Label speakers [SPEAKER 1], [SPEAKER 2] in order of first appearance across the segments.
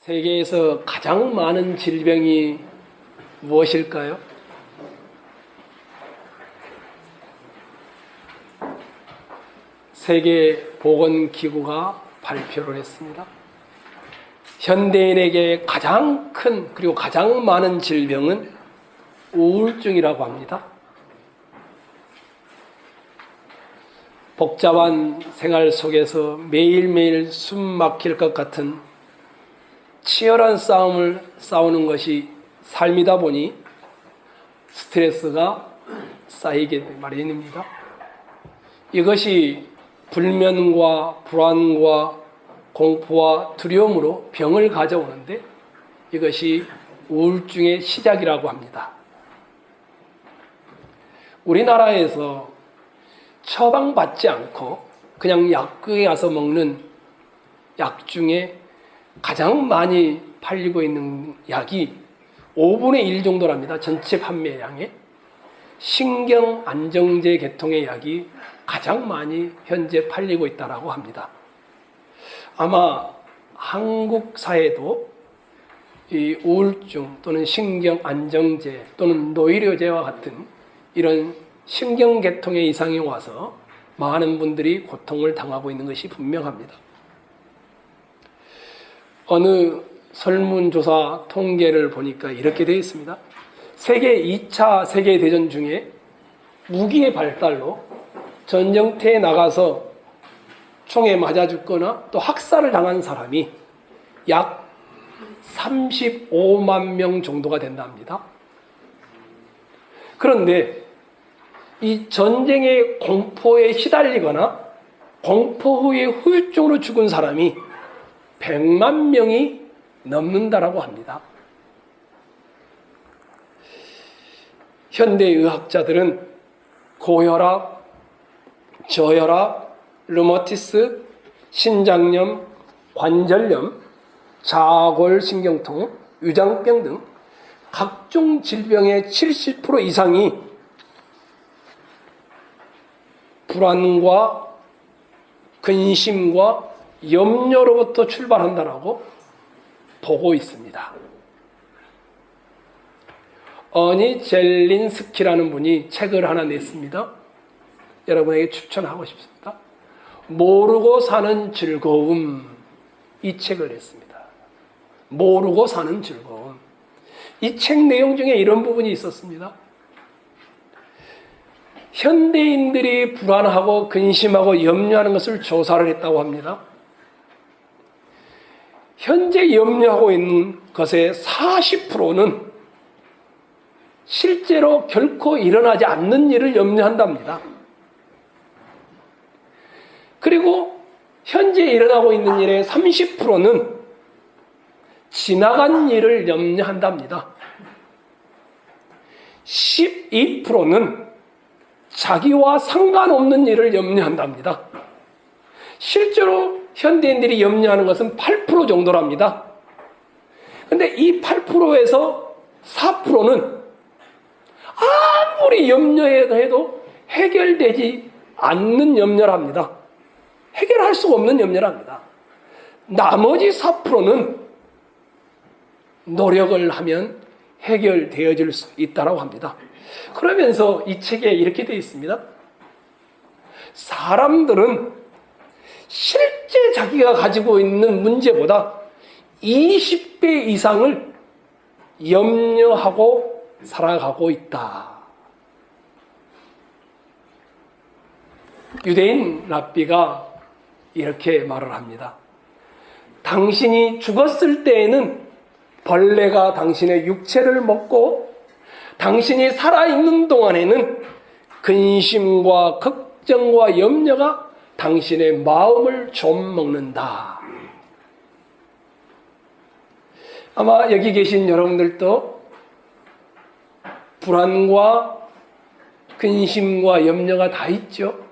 [SPEAKER 1] 세계에서 가장 많은 질병이 무엇일까요? 세계보건기구가 발표를 했습니다. 현대인에게 가장 큰 그리고 가장 많은 질병은 우울증이라고 합니다. 복잡한 생활 속에서 매일매일 숨 막힐 것 같은 치열한 싸움을 싸우는 것이 삶이다 보니 스트레스가 쌓이게 마련입니다. 이것이 불면과 불안과 공포와 두려움으로 병을 가져오는데 이것이 우울증의 시작이라고 합니다. 우리나라에서 처방받지 않고 그냥 약국에 가서 먹는 약 중에 가장 많이 팔리고 있는 약이 5분의 1 정도랍니다. 전체 판매량의. 신경안정제 계통의 약이 가장 많이 현재 팔리고 있다고 합니다. 아마 한국 사회도 이 우울증 또는 신경안정제 또는 노이로제와 같은 이런 신경계통의 이상이 와서 많은 분들이 고통을 당하고 있는 것이 분명합니다. 어느 설문조사 통계를 보니까 이렇게 되어 있습니다. 세계 2차 세계대전 중에 무기의 발달로 전쟁터에 나가서 총에 맞아 죽거나 또 학살을 당한 사람이 약 35만 명 정도가 된답니다. 그런데 이 전쟁의 공포에 시달리거나 공포 후에 후유증으로 죽은 사람이 100만 명이 넘는다라고 합니다. 현대의학자들은 고혈압, 저혈압, 류마티스, 신장염, 관절염, 자골신경통, 위장병 등 각종 질병의 70% 이상이 불안과 근심과 염려로부터 출발한다라고 보고 있습니다. 어니 젤린스키라는 분이 책을 하나 냈습니다. 여러분에게 추천하고 싶습니다. 모르고 사는 즐거움, 이 책을 냈습니다. 모르고 사는 즐거움. 이 책 내용 중에 이런 부분이 있었습니다. 현대인들이 불안하고 근심하고 염려하는 것을 조사를 했다고 합니다. 현재 염려하고 있는 것의 40%는 실제로 결코 일어나지 않는 일을 염려한답니다. 그리고 현재 일어나고 있는 일의 30%는 지나간 일을 염려한답니다. 12%는 자기와 상관없는 일을 염려한답니다. 실제로 현대인들이 염려하는 것은 8% 정도랍니다. 그런데 이 8%에서 4%는 아무리 염려해도 해결되지 않는 염려랍니다. 해결할 수가 없는 염려랍니다. 나머지 4%는 노력을 하면 해결되어질 수 있다고 합니다. 그러면서 이 책에 이렇게 되어 있습니다. 사람들은 실제 자기가 가지고 있는 문제보다 20배 이상을 염려하고 살아가고 있다. 유대인 랍비가 이렇게 말을 합니다. 당신이 죽었을 때에는 벌레가 당신의 육체를 먹고 당신이 살아있는 동안에는 근심과 걱정과 염려가 당신의 마음을 좀 먹는다. 아마 여기 계신 여러분들도 불안과 근심과 염려가 다 있죠.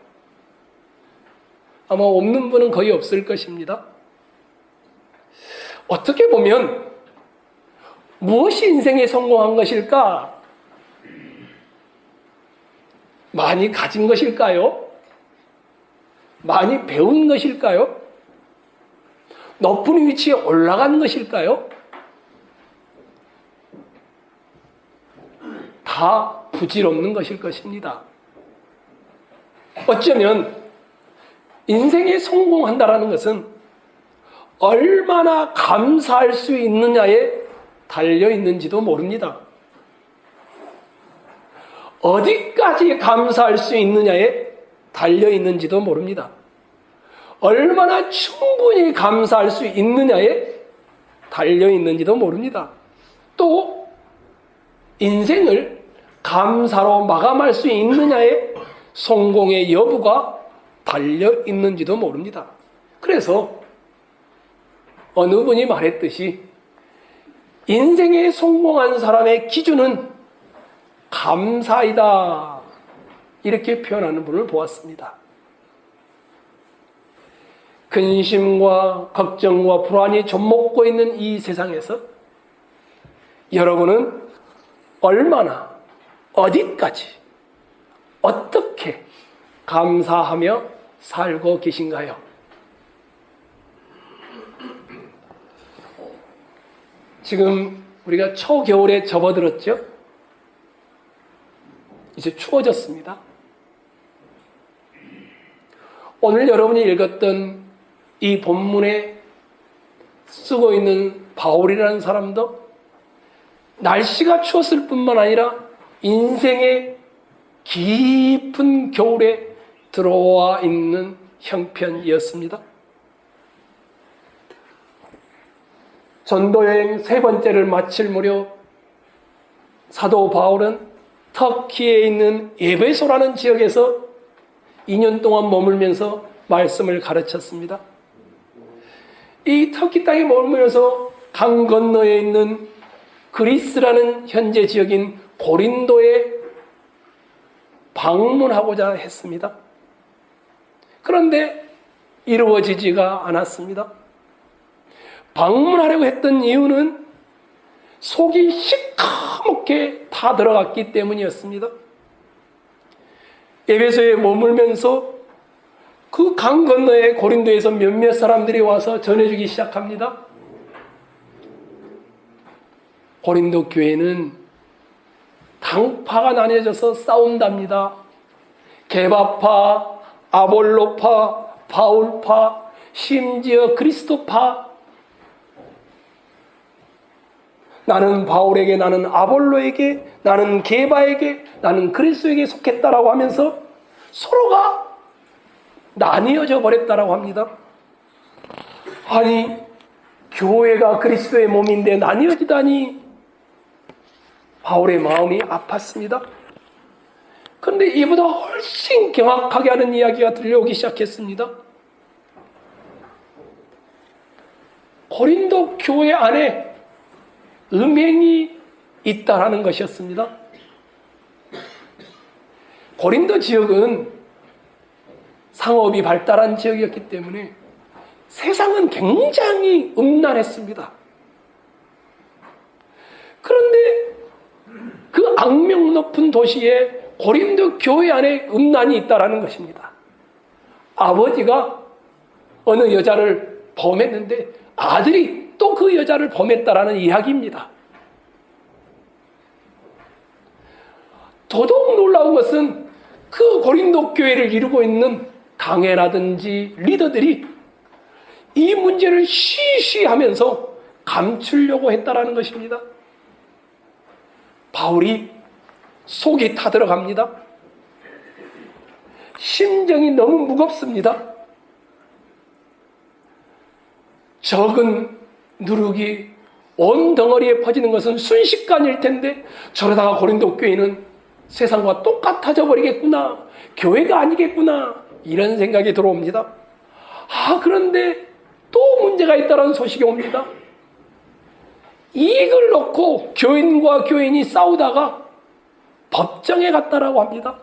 [SPEAKER 1] 아마 없는 분은 거의 없을 것입니다. 어떻게 보면 무엇이 인생에 성공한 것일까? 많이 가진 것일까요? 많이 배운 것일까요? 높은 위치에 올라간 것일까요? 다 부질없는 것일 것입니다. 어쩌면 인생에 성공한다는 것은 얼마나 감사할 수 있느냐에 달려 있는지도 모릅니다. 어디까지 감사할 수 있느냐에 달려 있는지도 모릅니다. 얼마나 충분히 감사할 수 있느냐에 달려 있는지도 모릅니다. 또 인생을 감사로 마감할 수 있느냐에 성공의 여부가 달려 있는지도 모릅니다. 그래서 어느 분이 말했듯이 인생에 성공한 사람의 기준은 감사이다, 이렇게 표현하는 분을 보았습니다. 근심과 걱정과 불안이 좀먹고 있는 이 세상에서 여러분은 얼마나, 어디까지, 어떻게 감사하며 살고 계신가요? 지금 우리가 초겨울에 접어들었죠? 이제 추워졌습니다. 오늘 여러분이 읽었던 이 본문에 쓰고 있는 바울이라는 사람도 날씨가 추웠을 뿐만 아니라 인생의 깊은 겨울에 들어와 있는 형편이었습니다. 전도여행 3번째를 마칠 무렵 사도 바울은 터키에 있는 에베소라는 지역에서 2년 동안 머물면서 말씀을 가르쳤습니다. 이 터키 땅에 머물면서 강 건너에 있는 그리스라는 현재 지역인 고린도에 방문하고자 했습니다. 그런데 이루어지지가 않았습니다. 방문하려고 했던 이유는 속이 시커멓게 다 들어갔기 때문이었습니다. 에베소에 머물면서 그 강 건너에 고린도에서 몇몇 사람들이 와서 전해주기 시작합니다. 고린도 교회는 당파가 나뉘어져서 싸운답니다. 게바파, 아볼로파, 바울파, 심지어 그리스도파. 나는 바울에게, 나는 아볼로에게, 나는 게바에게, 나는 그리스도에게 속했다라고 하면서 서로가 나뉘어져 버렸다라고 합니다. 아니, 교회가 그리스도의 몸인데 나뉘어지다니. 바울의 마음이 아팠습니다. 그런데 이보다 훨씬 경악하게 하는 이야기가 들려오기 시작했습니다. 고린도 교회 안에 음행이 있다라는 것이었습니다. 고린도 지역은 상업이 발달한 지역이었기 때문에 세상은 굉장히 음란했습니다. 그런데 그 악명 높은 도시에 고린도 교회 안에 음란이 있다라는 것입니다. 아버지가 어느 여자를 범했는데 아들이 또 그 여자를 범했다라는 이야기입니다. 더더욱 놀라운 것은 그 고린도 교회를 이루고 있는 당회라든지 리더들이 이 문제를 시시하면서 감추려고 했다라는 것입니다. 바울이 속이 타들어갑니다. 심정이 너무 무겁습니다. 적은 누룩이 온 덩어리에 퍼지는 것은 순식간일 텐데 저러다가 고린도 교회는 세상과 똑같아져 버리겠구나, 교회가 아니겠구나, 이런 생각이 들어옵니다. 그런데 또 문제가 있다는 소식이 옵니다. 이익을 놓고 교인과 교인이 싸우다가 법정에 갔다라고 합니다.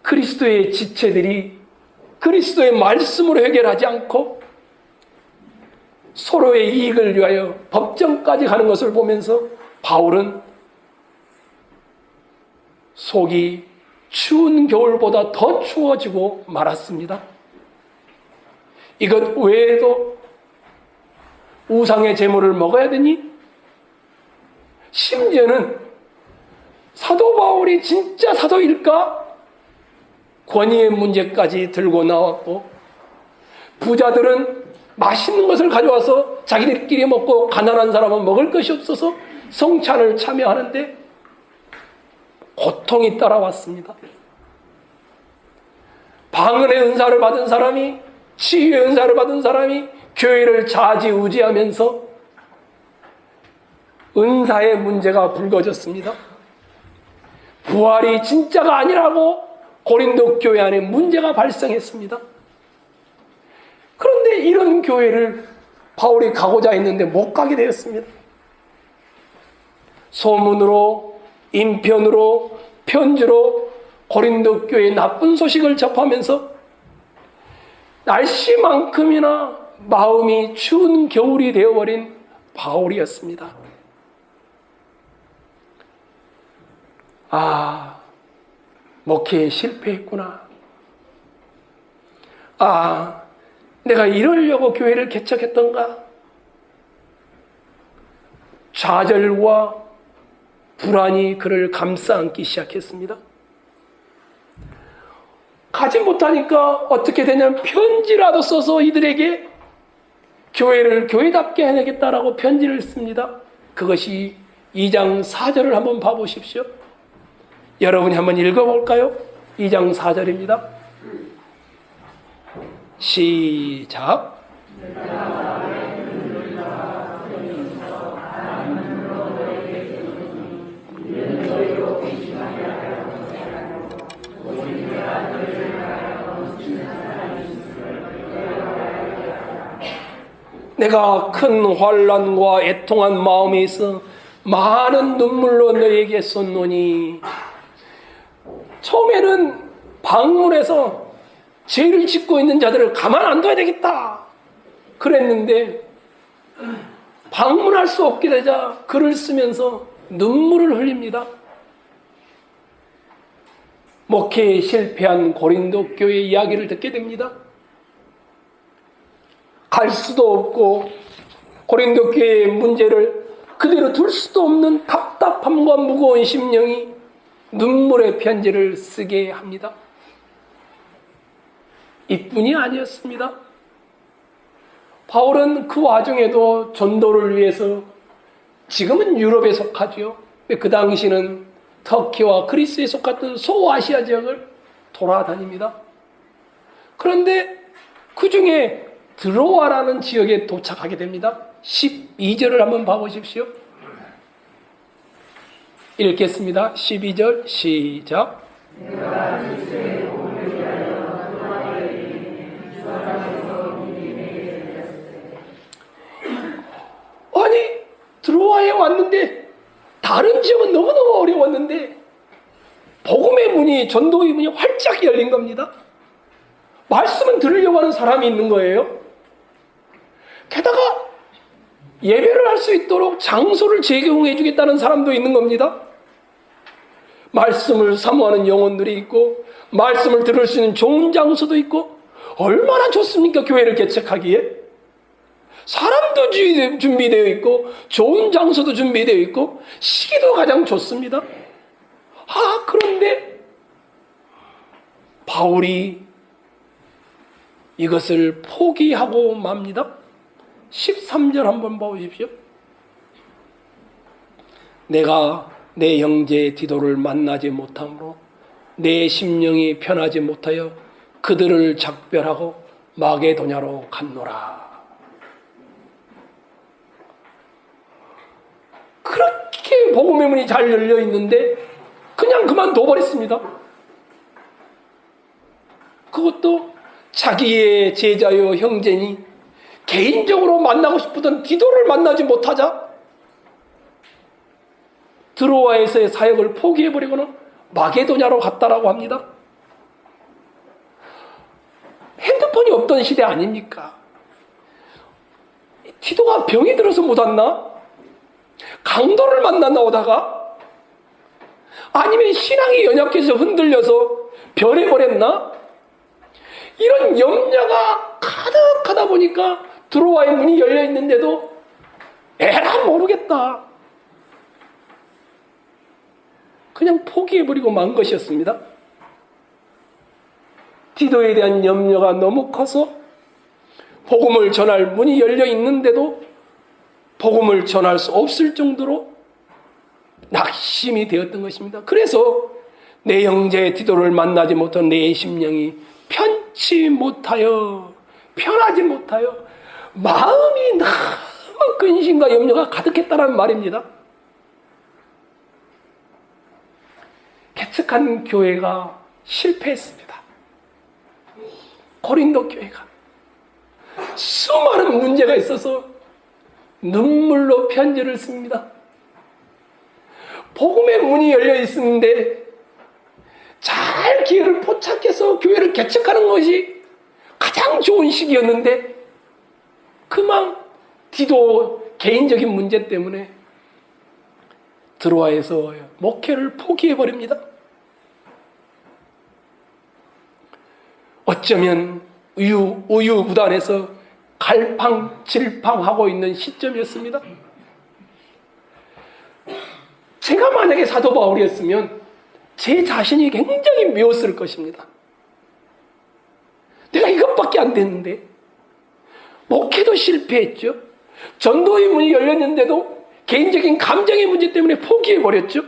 [SPEAKER 1] 그리스도의 지체들이 그리스도의 말씀으로 해결하지 않고 서로의 이익을 위하여 법정까지 가는 것을 보면서 바울은 속이 추운 겨울보다 더 추워지고 말았습니다. 이것 외에도 우상의 제물을 먹어야 되니? 심지어는 사도 바울이 진짜 사도일까? 권위의 문제까지 들고 나왔고, 부자들은 맛있는 것을 가져와서 자기들끼리 먹고 가난한 사람은 먹을 것이 없어서 성찬을 참여하는데 고통이 따라왔습니다. 방언의 은사를 받은 사람이, 치유의 은사를 받은 사람이 교회를 좌지우지하면서 은사의 문제가 불거졌습니다. 부활이 진짜가 아니라고 고린도 교회 안에 문제가 발생했습니다. 그런데 이런 교회를 바울이 가고자 했는데 못 가게 되었습니다. 소문으로, 인편으로, 편지로 고린도 교회의 나쁜 소식을 접하면서 날씨만큼이나 마음이 추운 겨울이 되어버린 바울이었습니다. 아, 목회에 실패했구나. 아, 내가 이러려고 교회를 개척했던가? 좌절과 불안이 그를 감싸 안기 시작했습니다. 가지 못하니까 어떻게 되냐면 편지라도 써서 이들에게 교회를 교회답게 해내겠다라고 편지를 씁니다. 그것이 2장 4절을 한번 봐보십시오. 여러분이 한번 읽어볼까요? 2장 4절입니다. 시작. 내가 큰 환난과 애통한 마음에 있어 많은 눈물로 너에게 쏟노니. 처음에는 방문해서 죄를 짓고 있는 자들을 가만 안 둬야 되겠다 그랬는데 방문할 수 없게 되자 글을 쓰면서 눈물을 흘립니다. 목회에 실패한 고린도 교회 이야기를 듣게 됩니다. 갈 수도 없고 고린도 교회의 문제를 그대로 둘 수도 없는 답답함과 무거운 심령이 눈물의 편지를 쓰게 합니다. 이뿐이 아니었습니다. 바울은 그 와중에도 전도를 위해서, 지금은 유럽에 속하죠. 그 당시는 터키와 그리스에 속했던 소아시아 지역을 돌아다닙니다. 그런데 그 중에 드로아라는 지역에 도착하게 됩니다. 12절을 한번 봐보십시오. 읽겠습니다. 12절 시작. 아니, 드로아에 왔는데 다른 지역은 너무너무 어려웠는데 복음의 문이, 전도의 문이 활짝 열린 겁니다. 말씀은 들으려고 하는 사람이 있는 거예요. 게다가 예배를 할 수 있도록 장소를 제공해 주겠다는 사람도 있는 겁니다. 말씀을 사모하는 영혼들이 있고 말씀을 들을 수 있는 좋은 장소도 있고 얼마나 좋습니까? 교회를 개척하기에 사람도 준비되어 있고 좋은 장소도 준비되어 있고 시기도 가장 좋습니다. 그런데 바울이 이것을 포기하고 맙니다. 13절 한번 봐보십시오. 내가 내 형제 디도를 만나지 못함으로 내 심령이 편하지 못하여 그들을 작별하고 마게도냐로 갔노라. 그렇게 복음의 문이 잘 열려 있는데 그냥 그만둬버렸습니다. 그것도 자기의 제자요 형제니 개인적으로 만나고 싶었던 디도를 만나지 못하자 드로아에서의 사역을 포기해버리고는 마게도냐로 갔다라고 합니다. 핸드폰이 없던 시대 아닙니까? 디도가 병이 들어서 못 왔나? 강도를 만나 나오다가? 아니면 신앙이 연약해서 흔들려서 변해버렸나? 이런 염려가 가득하다 보니까 드로아의 문이 열려 있는데도 에라 모르겠다. 그냥 포기해버리고 만 것이었습니다. 디도에 대한 염려가 너무 커서 복음을 전할 문이 열려 있는데도 복음을 전할 수 없을 정도로 낙심이 되었던 것입니다. 그래서 내 형제 디도를 만나지 못한 내 심령이 편하지 못하여 마음이 너무 근심과 염려가 가득했다는 말입니다. 개척한 교회가 실패했습니다. 고린도 교회가 수많은 문제가 있어서 눈물로 편지를 씁니다. 복음의 문이 열려 있었는데 잘 기회를 포착해서 교회를 개척하는 것이 가장 좋은 시기였는데 그만 디도 개인적인 문제 때문에 드로아에서 목회를 포기해버립니다. 어쩌면 우유부단해서 갈팡질팡하고 있는 시점이었습니다. 제가 만약에 사도 바울이었으면 제 자신이 굉장히 미웠을 것입니다. 내가 이것밖에 안 됐는데 목회도 실패했죠. 전도의 문이 열렸는데도 개인적인 감정의 문제 때문에 포기해버렸죠.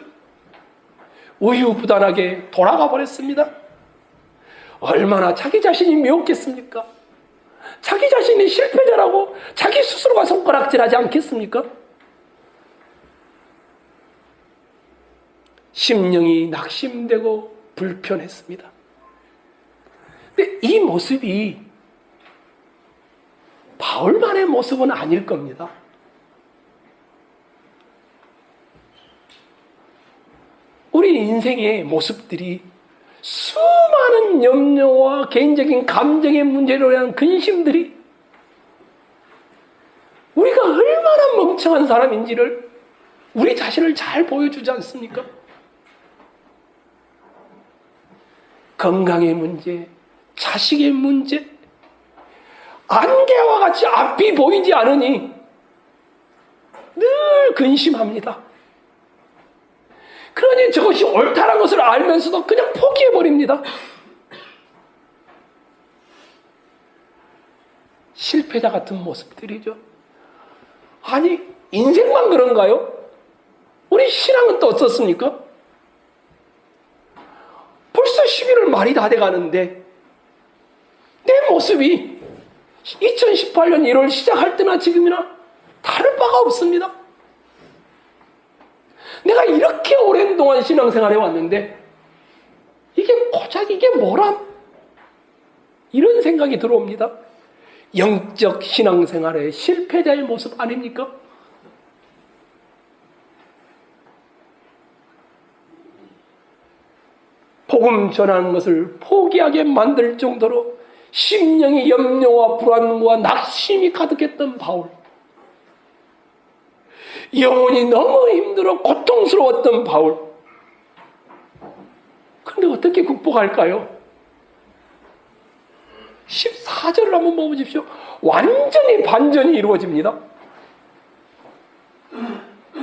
[SPEAKER 1] 우유부단하게 돌아가 버렸습니다. 얼마나 자기 자신이 미웠겠습니까? 자기 자신이 실패자라고 자기 스스로가 손가락질하지 않겠습니까? 심령이 낙심되고 불편했습니다. 근데 이 모습이 바울만의 모습은 아닐 겁니다. 우리 인생의 모습들이 수많은 염려와 개인적인 감정의 문제로 인한 근심들이 우리가 얼마나 멍청한 사람인지를 우리 자신을 잘 보여주지 않습니까? 건강의 문제, 자식의 문제, 안개와 같이 앞이 보이지 않으니 늘 근심합니다. 그러니 저것이 옳다는 것을 알면서도 그냥 포기해버립니다. 실패자 같은 모습들이죠. 아니, 인생만 그런가요? 우리 신앙은 또 어떻습니까? 벌써 11월 말이 다 돼가는데 내 모습이 2018년 1월 시작할 때나 지금이나 다를 바가 없습니다. 내가 이렇게 오랜 동안 신앙생활 해왔는데 이게 고작 이게 뭐람? 이런 생각이 들어옵니다. 영적 신앙생활의 실패자의 모습 아닙니까? 복음 전하는 것을 포기하게 만들 정도로 심령이 염려와 불안과 낙심이 가득했던 바울. 영혼이 너무 힘들어 고통스러웠던 바울. 그런데 어떻게 극복할까요? 14절을 한번 보십시오. 완전히 반전이 이루어집니다.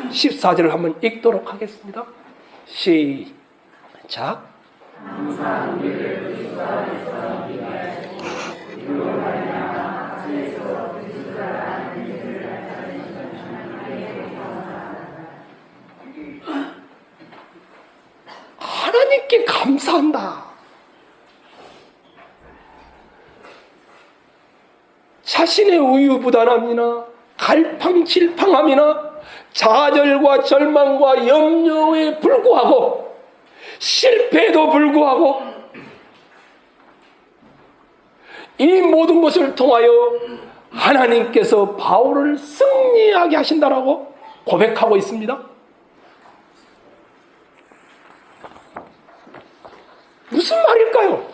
[SPEAKER 1] 14절을 한번 읽도록 하겠습니다. 시작. 하나님께 감사한다. 자신의 우유부단함이나 갈팡질팡함이나 좌절과 절망과 염려에 불구하고 실패에도 불구하고 이 모든 것을 통하여 하나님께서 바울을 승리하게 하신다라고 고백하고 있습니다. 무슨 말일까요?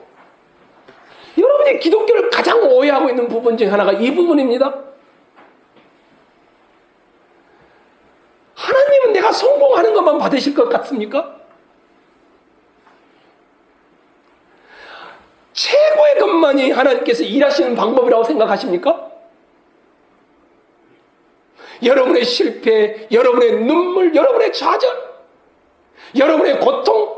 [SPEAKER 1] 여러분이 기독교를 가장 오해하고 있는 부분 중 하나가 이 부분입니다. 하나님은 내가 성공하는 것만 받으실 것 같습니까? 최고의 것만이 하나님께서 일하시는 방법이라고 생각하십니까? 여러분의 실패, 여러분의 눈물, 여러분의 좌절, 여러분의 고통,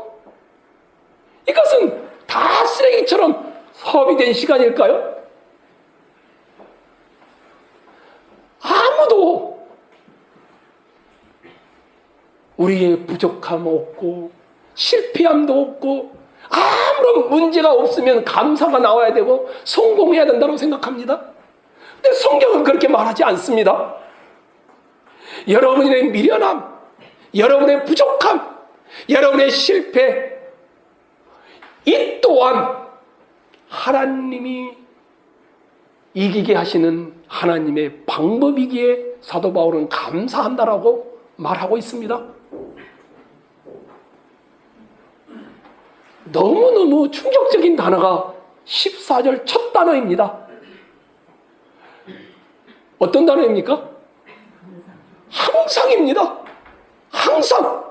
[SPEAKER 1] 이것은 다 쓰레기처럼 허비된 시간일까요? 아무도 우리의 부족함 없고 실패함도 없고 아무런 문제가 없으면 감사가 나와야 되고 성공해야 된다고 생각합니다. 근데 성경은 그렇게 말하지 않습니다. 여러분의 미련함, 여러분의 부족함, 여러분의 실패, 이 또한 하나님이 이기게 하시는 하나님의 방법이기에 사도 바울은 감사한다라고 말하고 있습니다. 너무너무 충격적인 단어가 14절 첫 단어입니다. 어떤 단어입니까? 항상입니다. 항상.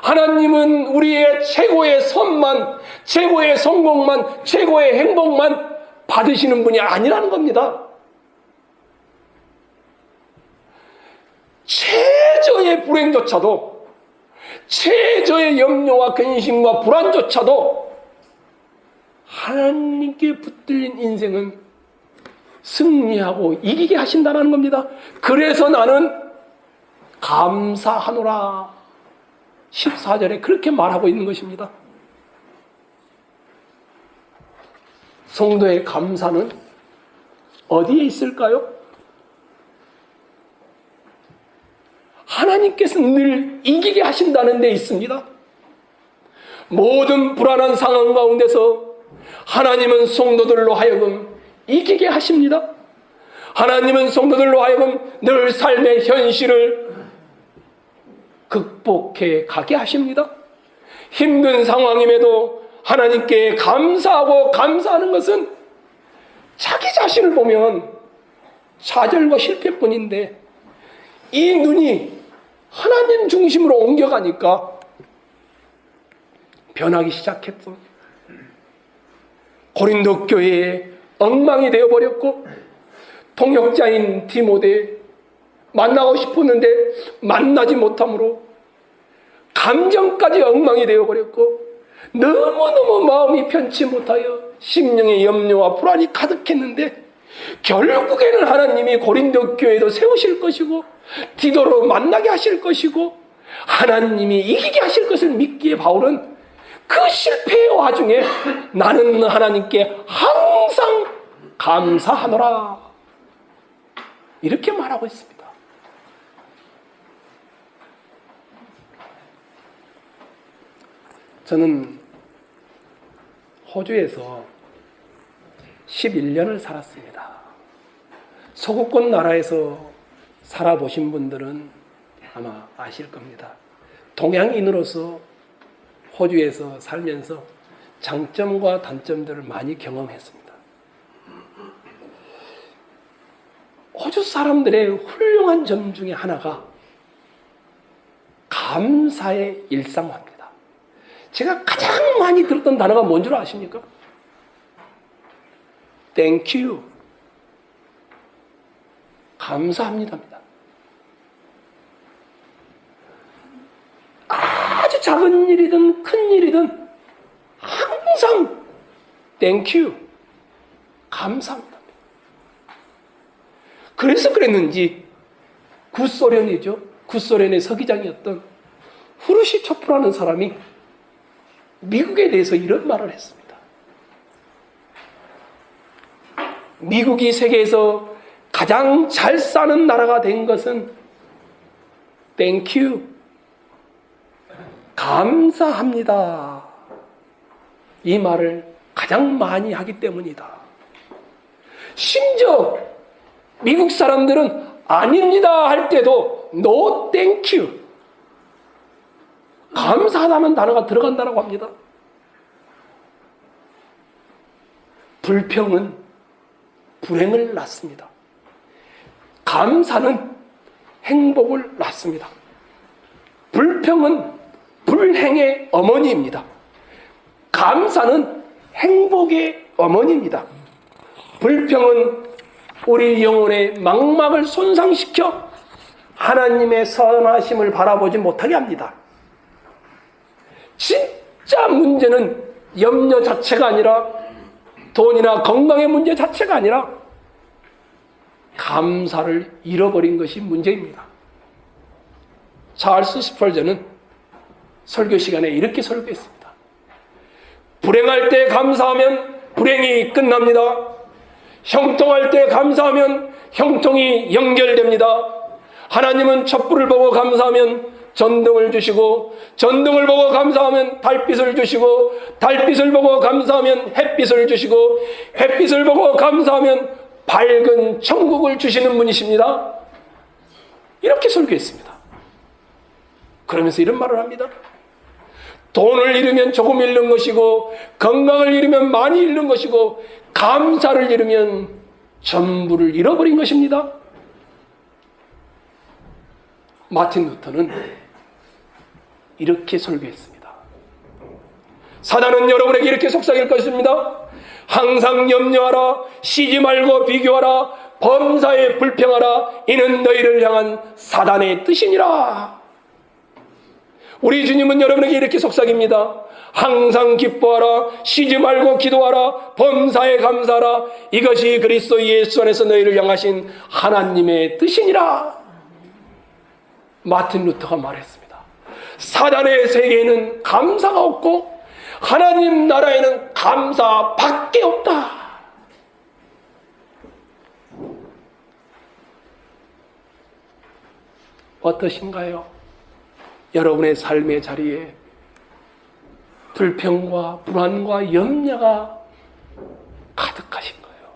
[SPEAKER 1] 하나님은 우리의 최고의 선만, 최고의 성공만, 최고의 행복만 받으시는 분이 아니라는 겁니다. 최저의 불행조차도, 최저의 염려와 근심과 불안조차도 하나님께 붙들린 인생은 승리하고 이기게 하신다는 겁니다. 그래서 나는 감사하노라. 14절에 그렇게 말하고 있는 것입니다. 성도의 감사는 어디에 있을까요? 하나님께서 늘 이기게 하신다는 데 있습니다. 모든 불안한 상황 가운데서 하나님은 성도들로 하여금 이기게 하십니다. 하나님은 성도들로 하여금 늘 삶의 현실을 극복해 가게 하십니다. 힘든 상황임에도 하나님께 감사하고 감사하는 것은 자기 자신을 보면 좌절과 실패뿐인데 이 눈이 하나님 중심으로 옮겨가니까 변하기 시작했어. 고린도 교회에 엉망이 되어버렸고 통역자인 디모데 만나고 싶었는데 만나지 못함으로 감정까지 엉망이 되어버렸고 너무너무 마음이 편치 못하여 심령의 염려와 불안이 가득했는데 결국에는 하나님이 고린도 교회도 세우실 것이고 디도로 만나게 하실 것이고 하나님이 이기게 하실 것을 믿기에 바울은 그 실패의 와중에 나는 하나님께 항상 감사하노라 이렇게 말하고 있습니다. 저는 호주에서 11년을 살았습니다. 서구권 나라에서 살아보신 분들은 아마 아실 겁니다. 동양인으로서 호주에서 살면서 장점과 단점들을 많이 경험했습니다. 호주 사람들의 훌륭한 점 중에 하나가 감사의 일상화입니다. 제가 가장 많이 들었던 단어가 뭔 줄 아십니까? Thank you. 감사합니다입니다. 아주 작은 일이든 큰 일이든 항상 Thank you. 감사합니다. 그래서 그랬는지 구소련이죠. 구소련의 서기장이었던 후르시초프라는 사람이 미국에 대해서 이런 말을 했습니다. 미국이 세계에서 가장 잘 사는 나라가 된 것은 Thank you. 감사합니다. 이 말을 가장 많이 하기 때문이다. 심지어 미국 사람들은 아닙니다 할 때도 No thank you. 감사하다는 단어가 들어간다고 합니다. 불평은 불행을 낳습니다. 감사는 행복을 낳습니다. 불평은 불행의 어머니입니다. 감사는 행복의 어머니입니다. 불평은 우리 영혼의 망막을 손상시켜 하나님의 선하심을 바라보지 못하게 합니다. 진짜 문제는 염려 자체가 아니라 돈이나 건강의 문제 자체가 아니라 감사를 잃어버린 것이 문제입니다. 찰스 스펄전은 설교 시간에 이렇게 설교했습니다. 불행할 때 감사하면 불행이 끝납니다. 형통할 때 감사하면 형통이 연결됩니다. 하나님은 촛불을 보고 감사하면 전등을 주시고, 전등을 보고 감사하면 달빛을 주시고, 달빛을 보고 감사하면 햇빛을 주시고, 햇빛을 보고 감사하면 밝은 천국을 주시는 분이십니다. 이렇게 설교했습니다. 그러면서 이런 말을 합니다. 돈을 잃으면 조금 잃는 것이고, 건강을 잃으면 많이 잃는 것이고, 감사를 잃으면 전부를 잃어버린 것입니다. 마틴 루터는 이렇게 설교했습니다. 사단은 여러분에게 이렇게 속삭일 것입니다. 항상 염려하라, 쉬지 말고 비교하라, 범사에 불평하라, 이는 너희를 향한 사단의 뜻이니라. 우리 주님은 여러분에게 이렇게 속삭입니다. 항상 기뻐하라, 쉬지 말고 기도하라, 범사에 감사하라, 이것이 그리스도 예수 안에서 너희를 향하신 하나님의 뜻이니라. 마틴 루터가 말했습니다. 사단의 세계에는 감사가 없고 하나님 나라에는 감사밖에 없다. 어떠신가요? 여러분의 삶의 자리에 불평과 불안과 염려가 가득하신 거예요.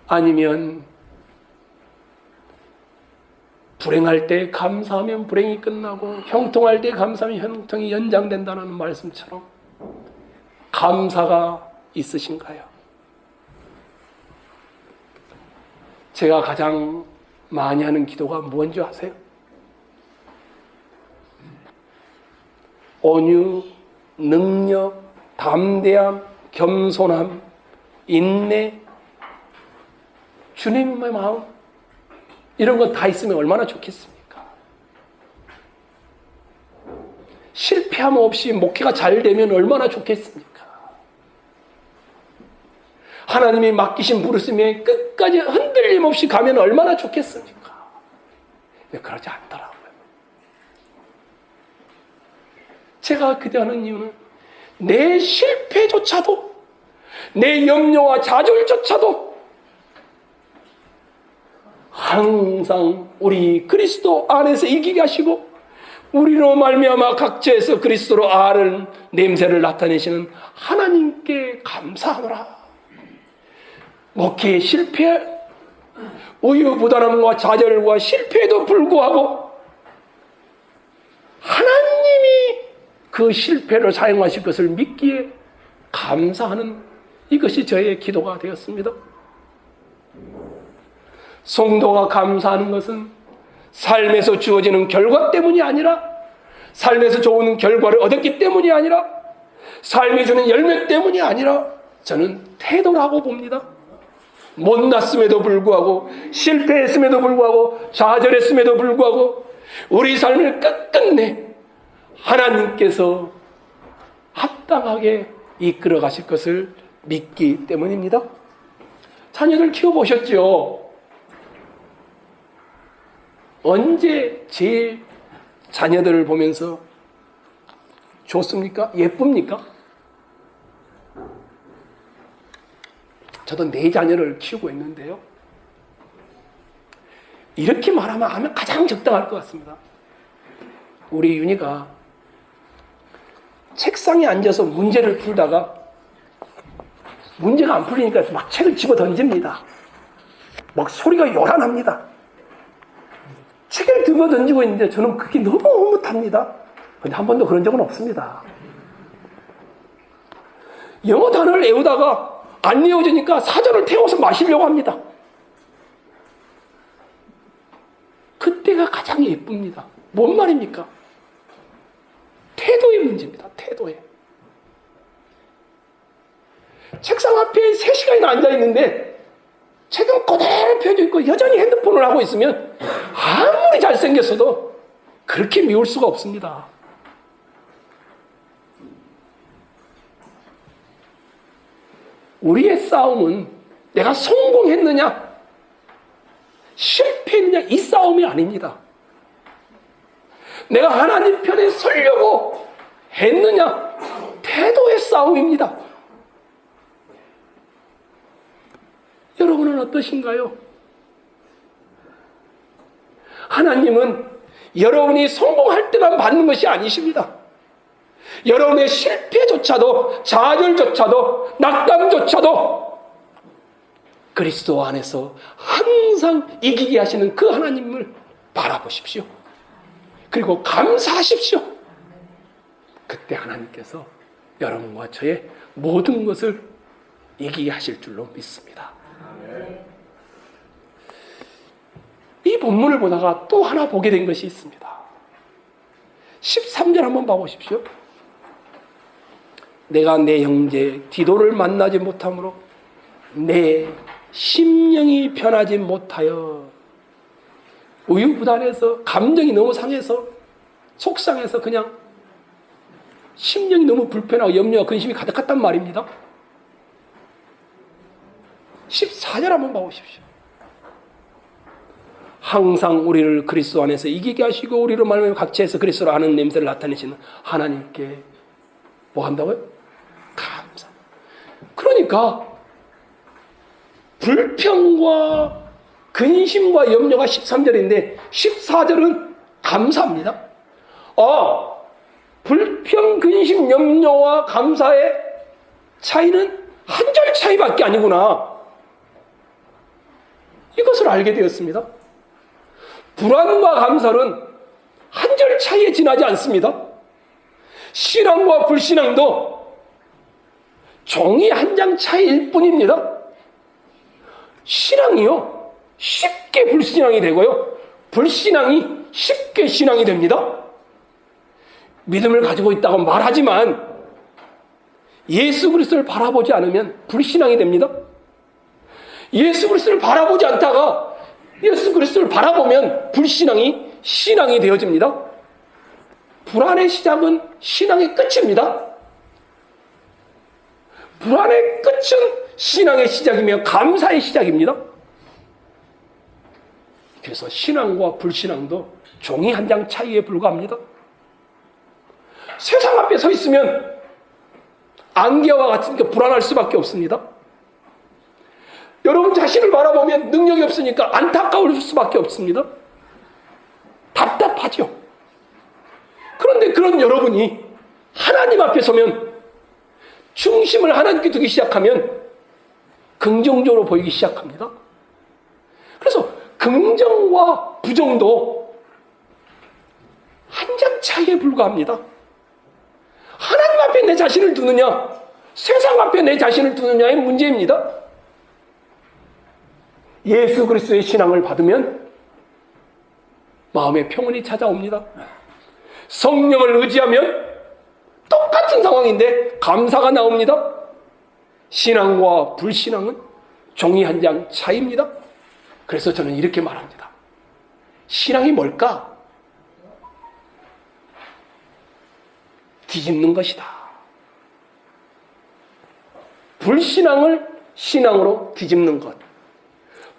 [SPEAKER 1] 아니면 불행할 때 감사하면 불행이 끝나고 형통할 때 감사하면 형통이 연장된다는 말씀처럼 감사가 있으신가요? 제가 가장 많이 하는 기도가 뭔지 아세요? 온유, 능력, 담대함, 겸손함, 인내, 주님의 마음, 이런 거 다 있으면 얼마나 좋겠습니까? 실패함 없이 목회가 잘 되면 얼마나 좋겠습니까? 하나님이 맡기신 부르심에 끝까지 흔들림 없이 가면 얼마나 좋겠습니까? 근데 그러지 않더라고요. 제가 기도하는 이유는 내 실패조차도, 내 염려와 좌절조차도 항상 우리 그리스도 안에서 이기게 하시고 우리로 말미암아 각처에서 그리스도로 아는 냄새를 나타내시는 하나님께 감사하노라. 목회에 실패, 우유부단함과 좌절과 실패에도 불구하고 하나님이 그 실패를 사용하실 것을 믿기에 감사하는 이것이 저의 기도가 되었습니다. 성도가 감사하는 것은 삶에서 주어지는 결과 때문이 아니라, 삶에서 좋은 결과를 얻었기 때문이 아니라, 삶이 주는 열매 때문이 아니라 저는 태도라고 봅니다. 못났음에도 불구하고, 실패했음에도 불구하고, 좌절했음에도 불구하고 우리 삶을 끝끝내 하나님께서 합당하게 이끌어 가실 것을 믿기 때문입니다. 자녀들 키워보셨죠? 언제 제일 자녀들을 보면서 좋습니까? 예쁩니까? 저도 4자녀를 키우고 있는데요. 이렇게 말하면 가장 적당할 것 같습니다. 우리 윤희가 책상에 앉아서 문제를 풀다가 문제가 안 풀리니까 막 책을 집어 던집니다. 막 소리가 요란합니다. 책을 집어 던지고 있는데 저는 그게 너무 흐뭇합니다. 근데 한 번도 그런 적은 없습니다. 영어 단어를 외우다가 안 외워지니까 사전을 태워서 마시려고 합니다. 그때가 가장 예쁩니다. 뭔 말입니까? 태도의 문제입니다. 태도에. 책상 앞에 3시간이나 앉아있는데 책은 그대로 펴져 있고 여전히 핸드폰을 하고 있으면 아무리 잘생겼어도 그렇게 미울 수가 없습니다. 우리의 싸움은 내가 성공했느냐 실패했느냐 이 싸움이 아닙니다. 내가 하나님 편에 서려고 했느냐 태도의 싸움입니다. 여러분은 어떠신가요? 하나님은 여러분이 성공할 때만 받는 것이 아니십니다. 여러분의 실패조차도 좌절조차도 낙담조차도 그리스도 안에서 항상 이기게 하시는 그 하나님을 바라보십시오. 그리고 감사하십시오. 그때 하나님께서 여러분과 저의 모든 것을 이기게 하실 줄로 믿습니다. 이 본문을 보다가 또 하나 보게 된 것이 있습니다. 13절 한번 봐보십시오. 내가 내 형제 디도를 만나지 못함으로 내 심령이 변하지 못하여 우유부단해서 감정이 너무 상해서 속상해서 그냥 심령이 너무 불편하고 염려와 근심이 가득했단 말입니다. 14절 한번 봐보십시오. 항상 우리를 그리스도 안에서 이기게 하시고 우리로 말하면 각체에서 그리스도를 아는 냄새를 나타내시는 하나님께 뭐 한다고요? 감사. 그러니까 불평과 근심과 염려가 13절인데 14절은 감사입니다. 불평, 근심, 염려와 감사의 차이는 한 절 차이밖에 아니구나. 이것을 알게 되었습니다. 불안과 감사는 한 절 차이에 지나지 않습니다. 신앙과 불신앙도 종이 한 장 차이일 뿐입니다. 신앙이요 쉽게 불신앙이 되고요 불신앙이 쉽게 신앙이 됩니다. 믿음을 가지고 있다고 말하지만 예수 그리스도를 바라보지 않으면 불신앙이 됩니다. 예수 그리스도를 바라보지 않다가 예수 그리스도를 바라보면 불신앙이 신앙이 되어집니다. 불안의 시작은 신앙의 끝입니다. 불안의 끝은 신앙의 시작이며 감사의 시작입니다. 그래서 신앙과 불신앙도 종이 한 장 차이에 불과합니다. 세상 앞에 서 있으면 안개와 같으니까 불안할 수밖에 없습니다. 여러분 자신을 바라보면 능력이 없으니까 안타까울 수밖에 없습니다. 답답하죠. 그런데 그런 여러분이 하나님 앞에 서면 중심을 하나님께 두기 시작하면 긍정적으로 보이기 시작합니다. 그래서 긍정과 부정도 한 장 차이에 불과합니다. 하나님 앞에 내 자신을 두느냐 세상 앞에 내 자신을 두느냐의 문제입니다. 예수 그리스도의 신앙을 받으면 마음의 평온이 찾아옵니다. 성령을 의지하면 똑같은 상황인데 감사가 나옵니다. 신앙과 불신앙은 종이 한 장 차이입니다. 그래서 저는 이렇게 말합니다. 신앙이 뭘까? 뒤집는 것이다. 불신앙을 신앙으로 뒤집는 것.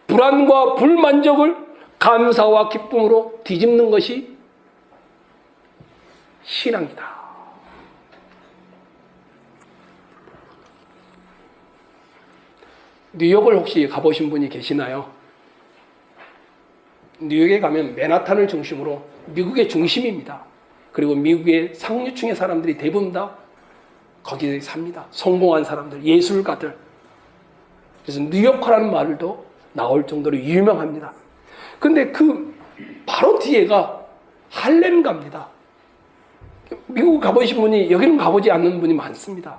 [SPEAKER 1] 불안과 불만족을 감사와 기쁨으로 뒤집는 것이 신앙이다. 뉴욕을 혹시 가보신 분이 계시나요? 뉴욕에 가면 맨하탄을 중심으로 미국의 중심입니다. 그리고 미국의 상류층의 사람들이 대부분 다 거기에 삽니다. 성공한 사람들, 예술가들. 그래서 뉴요커라는 말도 나올 정도로 유명합니다. 근데 그 바로 뒤에가 할렘가입니다. 미국 가보신 분이 여기는 가보지 않는 분이 많습니다.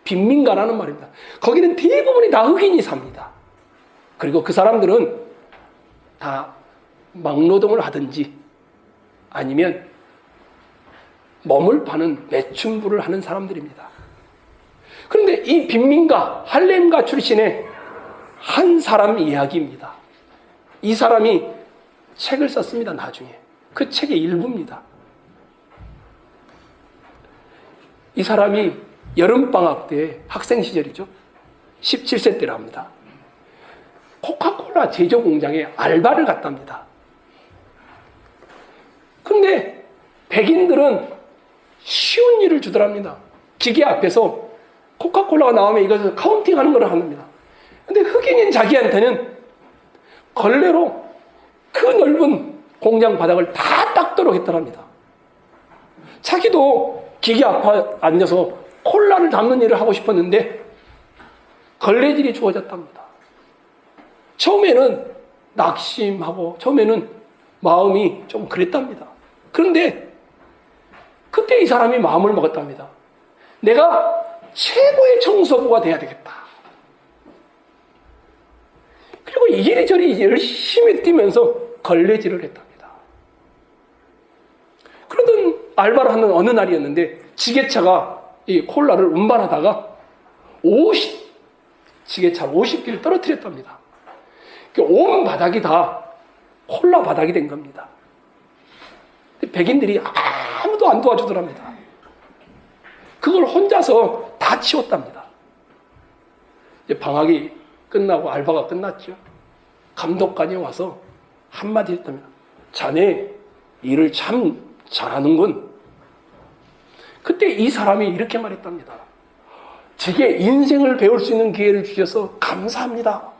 [SPEAKER 1] 빈민가라는 말입니다. 거기는 대부분이 다 흑인이 삽니다. 그리고 그 사람들은 다 막노동을 하든지 아니면 몸을 파는 매춘부를 하는 사람들입니다. 그런데 이 빈민가 할렘가 출신의 한 사람 이야기입니다. 이 사람이 책을 썼습니다. 나중에 그 책의 일부입니다. 이 사람이 여름방학 때 학생 시절이죠. 17세 때라 합니다. 코카콜라 제조 공장에 알바를 갔답니다. 근데 백인들은 쉬운 일을 주더랍니다. 기계 앞에서 코카콜라가 나오면 이것을 카운팅하는 걸 합니다. 근데 흑인인 자기한테는 걸레로 그 넓은 공장 바닥을 다 닦도록 했더랍니다. 자기도 기계 앞에 앉아서 콜라를 담는 일을 하고 싶었는데 걸레질이 주어졌답니다. 처음에는 낙심하고 처음에는 마음이 좀 그랬답니다. 그런데 그때 이 사람이 마음을 먹었답니다. 내가 최고의 청소부가 돼야 되겠다. 그리고 이리저리 열심히 뛰면서 걸레질을 했답니다. 그러던 알바를 하는 어느 날이었는데 지게차가 이 콜라를 운반하다가 지게차 50개를 떨어뜨렸답니다. 온 바닥이 다 콜라 바닥이 된 겁니다. 백인들이 아무도 안 도와주더랍니다. 그걸 혼자서 다 치웠답니다. 이제 방학이 끝나고 알바가 끝났죠. 감독관이 와서 한마디 했답니다. 자네 일을 참 잘하는군. 그때 이 사람이 이렇게 말했답니다. 제게 인생을 배울 수 있는 기회를 주셔서 감사합니다.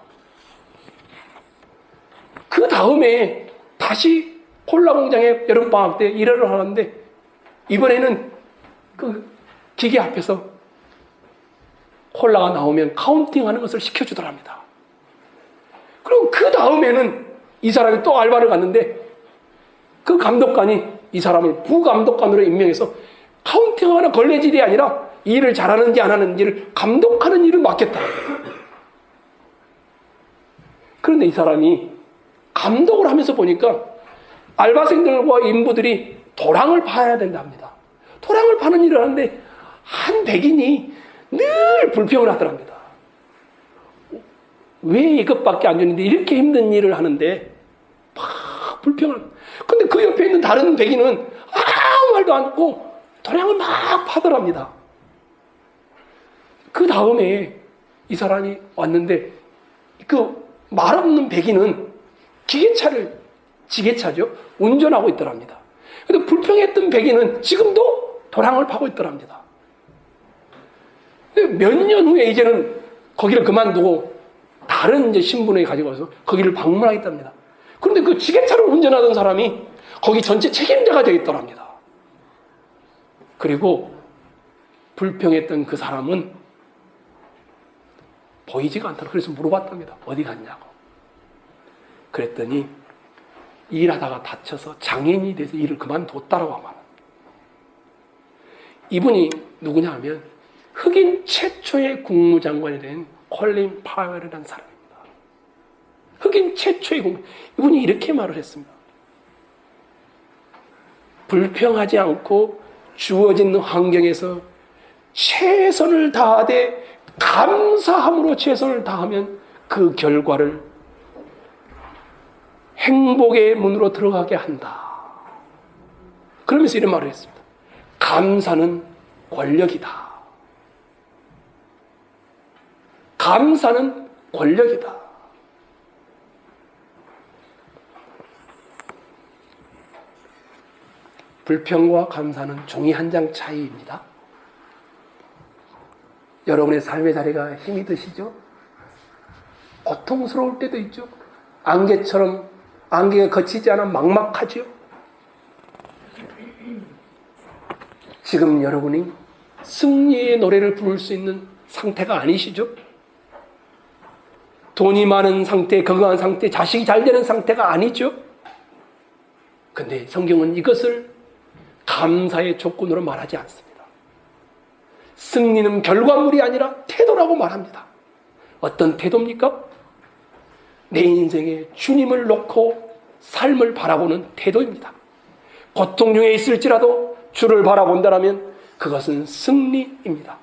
[SPEAKER 1] 그 다음에 다시 콜라 공장에 여름방학 때 일을 하는데 이번에는 그 기계 앞에서 콜라가 나오면 카운팅하는 것을 시켜주더랍니다. 그리고 그 다음에는 이 사람이 또 알바를 갔는데 그 감독관이 이 사람을 부감독관으로 임명해서 카운팅하는 걸레질이 아니라 일을 잘하는지 안 하는지를 감독하는 일을 맡겼다. 그런데 이 사람이 감독을 하면서 보니까 알바생들과 인부들이 도랑을 파야 된답니다. 도랑을 파는 일을 하는데 한 백인이 늘 불평을 하더랍니다. 왜 이것밖에 안 주는데 이렇게 힘든 일을 하는데 막 불평을. 근데 그 옆에 있는 다른 백인은 아무 말도 안 듣고 도량을 막 파더랍니다. 그 다음에 이 사람이 왔는데 그 말 없는 백인은 지게차죠. 운전하고 있더랍니다. 근데 불평했던 백인은 지금도 도랑을 파고 있더랍니다. 몇 년 후에 이제는 거기를 그만두고 다른 이제 신분에 가지고 와서 거기를 방문하겠답니다. 그런데 그 지게차를 운전하던 사람이 거기 전체 책임자가 되어 있더랍니다. 그리고 불평했던 그 사람은 보이지가 않더라. 그래서 물어봤답니다. 어디 갔냐고. 그랬더니 일하다가 다쳐서 장애인이 돼서 일을 그만뒀다라고 말합니다. 이분이 누구냐 하면 흑인 최초의 국무장관이 된 콜린 파웰이라는 사람입니다. 흑인 최초의 이분이 이렇게 말을 했습니다. 불평하지 않고 주어진 환경에서 최선을 다하되 감사함으로 최선을 다하면 그 결과를 행복의 문으로 들어가게 한다. 그러면서 이런 말을 했습니다. 감사는 권력이다. 감사는 권력이다. 불평과 감사는 종이 한 장 차이입니다. 여러분의 삶의 자리가 힘이 드시죠? 고통스러울 때도 있죠? 안개가 거치지 않아 막막하죠? 지금 여러분이 승리의 노래를 부를 수 있는 상태가 아니시죠? 돈이 많은 상태, 건강한 상태, 자식이 잘 되는 상태가 아니죠? 근데 성경은 이것을 감사의 조건으로 말하지 않습니다. 승리는 결과물이 아니라 태도라고 말합니다. 어떤 태도입니까? 내 인생에 주님을 놓고 삶을 바라보는 태도입니다. 고통 중에 있을지라도 주를 바라본다면 그것은 승리입니다.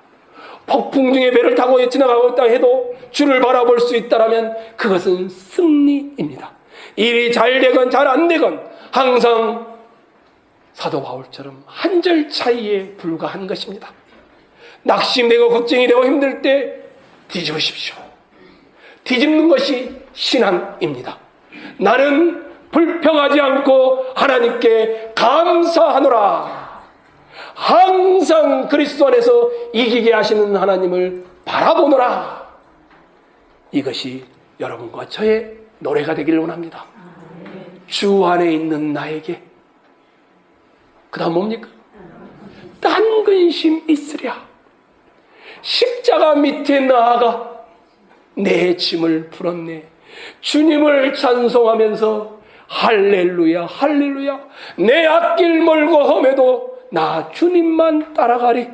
[SPEAKER 1] 폭풍 중에 배를 타고 지나가고 있다 해도 주를 바라볼 수 있다면 그것은 승리입니다. 일이 잘 되건 잘 안 되건 항상 사도 바울처럼 한 절 차이에 불과한 것입니다. 낙심되고 걱정이 되고 힘들 때 뒤집으십시오. 뒤집는 것이 신앙입니다. 나는 불평하지 않고 하나님께 감사하노라. 항상 그리스도 안에서 이기게 하시는 하나님을 바라보노라. 이것이 여러분과 저의 노래가 되기를 원합니다. 주 안에 있는 나에게 그 다음 뭡니까? 딴 근심 있으랴. 십자가 밑에 나아가 내 짐을 풀었네. 주님을 찬송하면서 할렐루야 할렐루야 내 앞길 멀고 험해도 나 주님만 따라가리.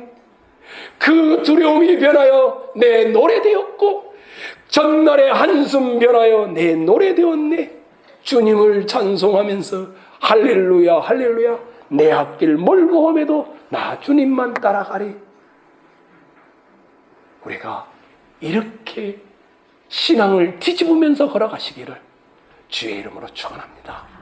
[SPEAKER 1] 그 두려움이 변하여 내 노래 되었고 전날의 한숨 변하여 내 노래 되었네. 주님을 찬송하면서 할렐루야 할렐루야 내 앞길 멀고 험해도 나 주님만 따라가리. 우리가 이렇게 신앙을 뒤집으면서 걸어가시기를 주의 이름으로 축원합니다.